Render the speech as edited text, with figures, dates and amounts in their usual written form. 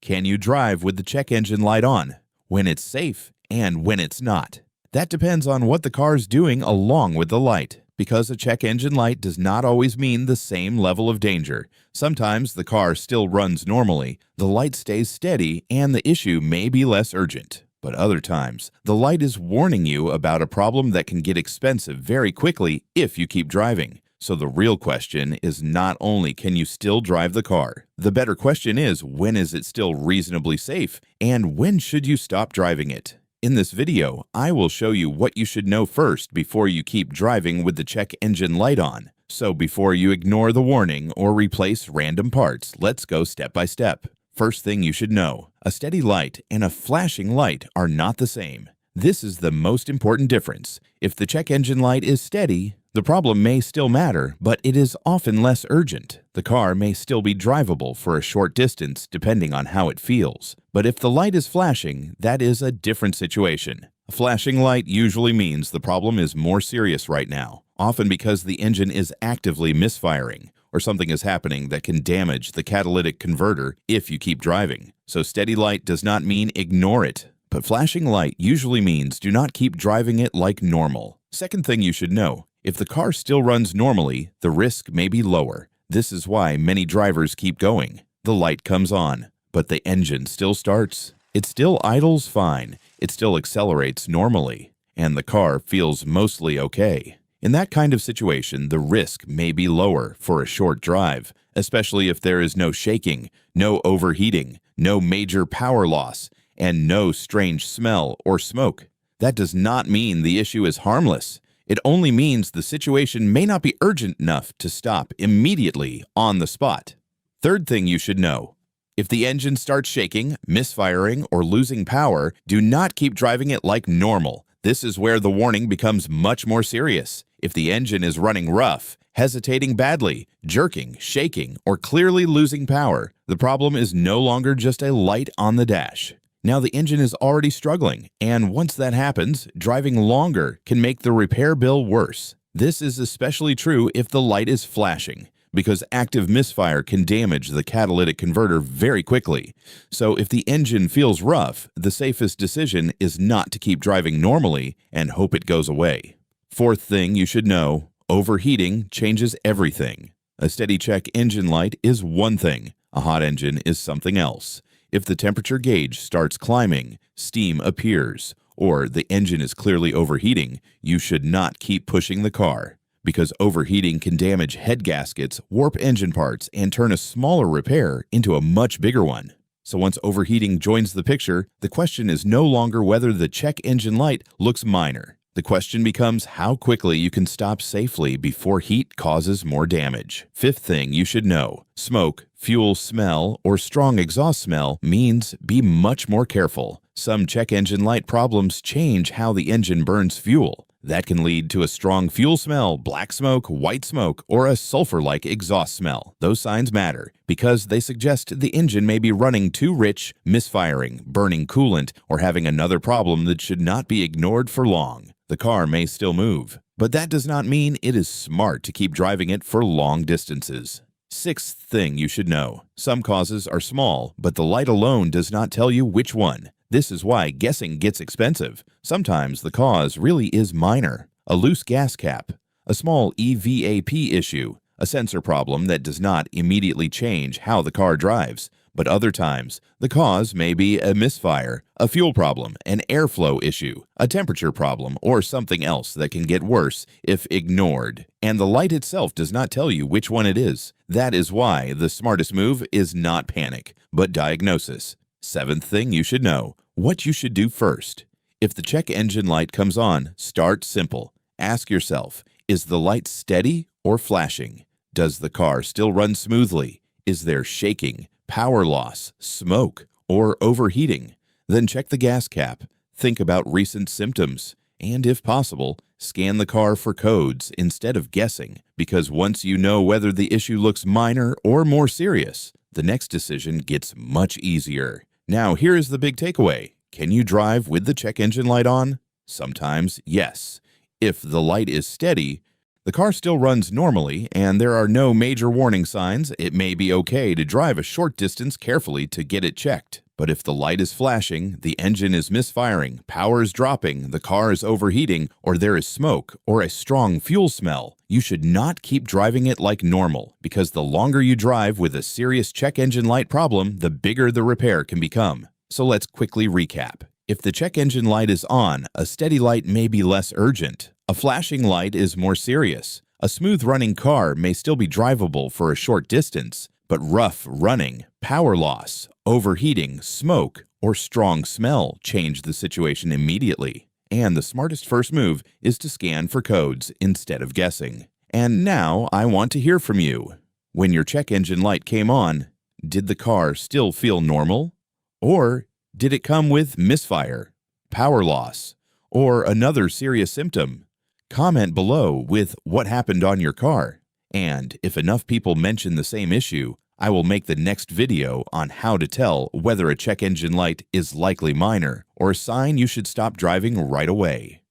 Can you drive with the check engine light on? When it's safe and when it's not? That depends on what the car's doing along with the light, because a check engine light does not always mean the same level of danger. Sometimes the car still runs normally, the light stays steady, and the issue may be less urgent. But other times, the light is warning you about a problem that can get expensive very quickly if you keep driving. So the real question is not only can you still drive the car, the better question is when is it still reasonably safe and when should you stop driving it? In this video, I will show you what you should know first before you keep driving with the check engine light on. So before you ignore the warning or replace random parts, let's go step by step. First thing you should know, a steady light and a flashing light are not the same. This is the most important difference. If the check engine light is steady, the problem may still matter, but it is often less urgent. The car may still be drivable for a short distance depending on how it feels. But if the light is flashing, that is a different situation. A flashing light usually means the problem is more serious right now, often because the engine is actively misfiring, or something is happening that can damage the catalytic converter if you keep driving. So steady light does not mean ignore it, but flashing light usually means do not keep driving it like normal. Second thing you should know, if the car still runs normally, the risk may be lower. This is why many drivers keep going. The light comes on, but the engine still starts. It still idles fine. It still accelerates normally, and the car feels mostly okay. In that kind of situation, the risk may be lower for a short drive, especially if there is no shaking, no overheating, no major power loss, and no strange smell or smoke. That does not mean the issue is harmless. It only means the situation may not be urgent enough to stop immediately on the spot. Third thing you should know, if the engine starts shaking, misfiring, or losing power, do not keep driving it like normal. This is where the warning becomes much more serious. If the engine is running rough, hesitating badly, jerking, shaking, or clearly losing power, the problem is no longer just a light on the dash. Now the engine is already struggling, and once that happens, driving longer can make the repair bill worse. This is especially true if the light is flashing, because active misfire can damage the catalytic converter very quickly. So if the engine feels rough, the safest decision is not to keep driving normally and hope it goes away. Fourth thing you should know, overheating changes everything. A steady check engine light is one thing, a hot engine is something else. If the temperature gauge starts climbing, steam appears, or the engine is clearly overheating, you should not keep pushing the car, because overheating can damage head gaskets, warp engine parts, and turn a smaller repair into a much bigger one. So once overheating joins the picture, the question is no longer whether the check engine light looks minor. The question becomes how quickly you can stop safely before heat causes more damage. Fifth thing you should know, smoke, fuel smell, or strong exhaust smell means be much more careful. Some check engine light problems change how the engine burns fuel. That can lead to a strong fuel smell, black smoke, white smoke, or a sulfur-like exhaust smell. Those signs matter because they suggest the engine may be running too rich, misfiring, burning coolant, or having another problem that should not be ignored for long. The car may still move, but that does not mean it is smart to keep driving it for long distances. Sixth thing you should know, some causes are small, but the light alone does not tell you which one. This is why guessing gets expensive. Sometimes the cause really is minor. A loose gas cap, a small EVAP issue, a sensor problem that does not immediately change how the car drives. But other times, the cause may be a misfire, a fuel problem, an airflow issue, a temperature problem, or something else that can get worse if ignored. And the light itself does not tell you which one it is. That is why the smartest move is not panic, but diagnosis. Seventh thing you should know, what you should do first. If the check engine light comes on, start simple. Ask yourself, is the light steady or flashing? Does the car still run smoothly? Is there shaking, power loss, smoke, or overheating? Then check the gas cap. Think about recent symptoms. And if possible, scan the car for codes instead of guessing, because once you know whether the issue looks minor or more serious, the next decision gets much easier. Now here is the big takeaway. Can you drive with the check engine light on? Sometimes, yes. If the light is steady, The car still runs normally, and there are no major warning signs. It may be okay to drive a short distance carefully to get it checked. But if the light is flashing, the engine is misfiring, power is dropping, the car is overheating, or there is smoke or a strong fuel smell, you should not keep driving it like normal, because the longer you drive with a serious check engine light problem, the bigger the repair can become. So let's quickly recap. If the check engine light is on, a steady light may be less urgent. A flashing light is more serious. A smooth-running car may still be drivable for a short distance, but rough running, power loss, overheating, smoke, or strong smell change the situation immediately. And the smartest first move is to scan for codes instead of guessing. And now I want to hear from you. When your check engine light came on, did the car still feel normal? Or did it come with misfire, power loss, or another serious symptom? Comment below with what happened on your car. And if enough people mention the same issue, I will make the next video on how to tell whether a check engine light is likely minor or a sign you should stop driving right away.